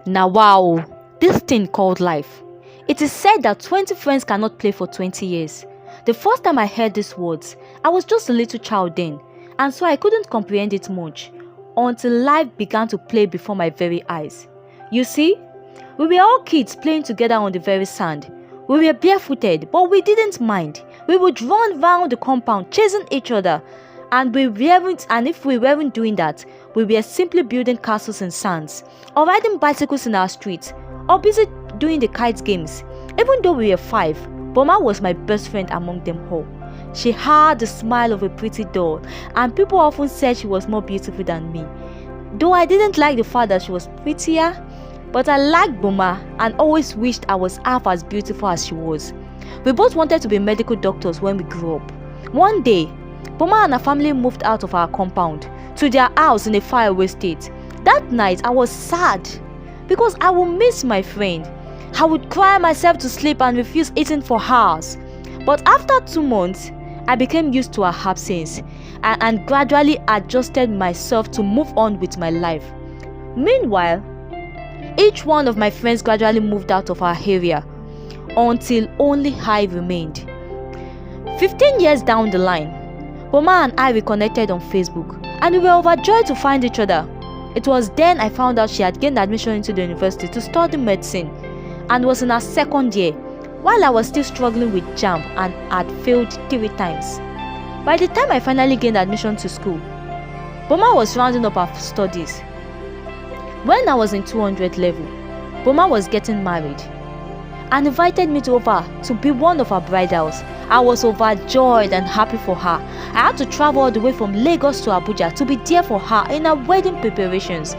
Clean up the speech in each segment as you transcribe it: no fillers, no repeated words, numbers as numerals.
Now wow, this thing called life. It is said that 20 friends cannot play for 20 years. The first time I heard these words, I was just a little child then, and so I couldn't comprehend it much until life began to play before my very eyes. You see, we were all kids playing together on the very sand. We were barefooted, but we didn't mind. We would run round the compound chasing each other, and if we weren't doing that, we were simply building castles in sands, or riding bicycles in our streets, or busy doing the kites games. Even though we were 5, Boma was my best friend among them all. She had the smile of a pretty doll, and people often said she was more beautiful than me. Though I didn't like the fact that she was prettier, but I liked Boma and always wished I was half as beautiful as she was. We both wanted to be medical doctors when we grew up. One day, Boma and her family moved out of our compound to their house in a faraway state. That night, I was sad because I would miss my friend. I would cry myself to sleep and refuse eating for hours. But after 2 months, I became used to her absence and gradually adjusted myself to move on with my life. Meanwhile, each one of my friends gradually moved out of our area until only I remained. 15 years down the line, Boma and I reconnected on Facebook, and we were overjoyed to find each other. It was then I found out she had gained admission into the university to study medicine and was in her 2nd year, while I was still struggling with JAMB and had failed 3 times. By the time I finally gained admission to school, Boma was rounding up her studies. When I was in 200 level, Boma was getting married and invited me over to be one of her bridals. I was overjoyed and happy for her. I had to travel all the way from Lagos to Abuja to be there for her in her wedding preparations.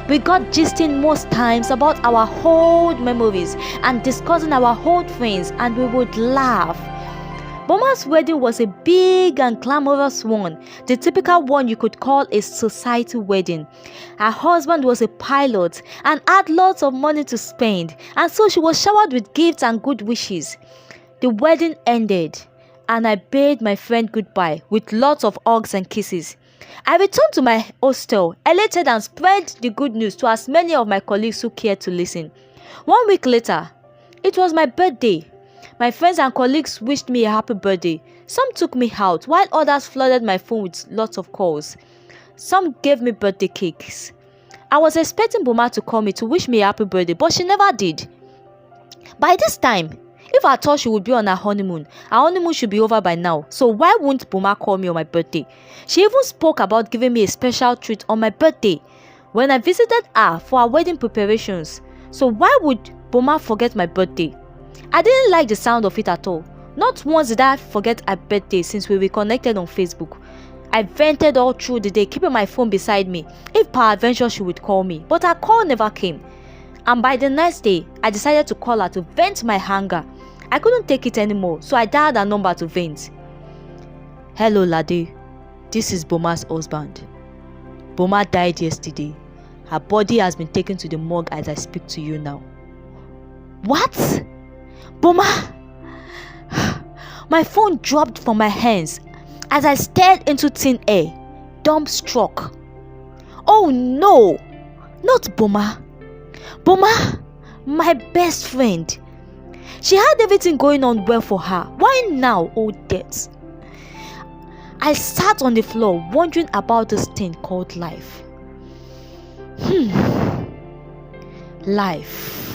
We got gisting most times about our old memories and discussing our old friends, and we would laugh. Boma's wedding was a big and glamorous one, the typical one you could call a society wedding. Her husband was a pilot and had lots of money to spend, and so she was showered with gifts and good wishes. The wedding ended, and I bade my friend goodbye with lots of hugs and kisses. I returned to my hostel, elated, and spread the good news to as many of my colleagues who cared to listen. 1 week later, it was my birthday. My friends and colleagues wished me a happy birthday. Some took me out, while others flooded my phone with lots of calls. Some gave me birthday cakes. I was expecting Boma to call me to wish me a happy birthday, but she never did. By this time, if I thought she would be on her honeymoon should be over by now, so why wouldn't Boma call me on my birthday? She even spoke about giving me a special treat on my birthday when I visited her for our wedding preparations. So why would Boma forget my birthday? I didn't like the sound of it at all. Not once did I forget her birthday since we reconnected on Facebook. I vented all through the day, keeping my phone beside me if peradventure she would call me, but her call never came. And by the next day, I decided to call her to vent my anger. I couldn't take it anymore, so I dialed her number to vent. Hello Lade, this is Boma's husband. Boma died yesterday. Her body has been taken to the morgue as I speak to you now. What? Boma! My phone dropped from my hands as I stared into thin air, dumbstruck. Oh no! Not Boma! Boma! My best friend! She had everything going on well for her. Why now, oh death? I sat on the floor wondering about this thing called life. Life.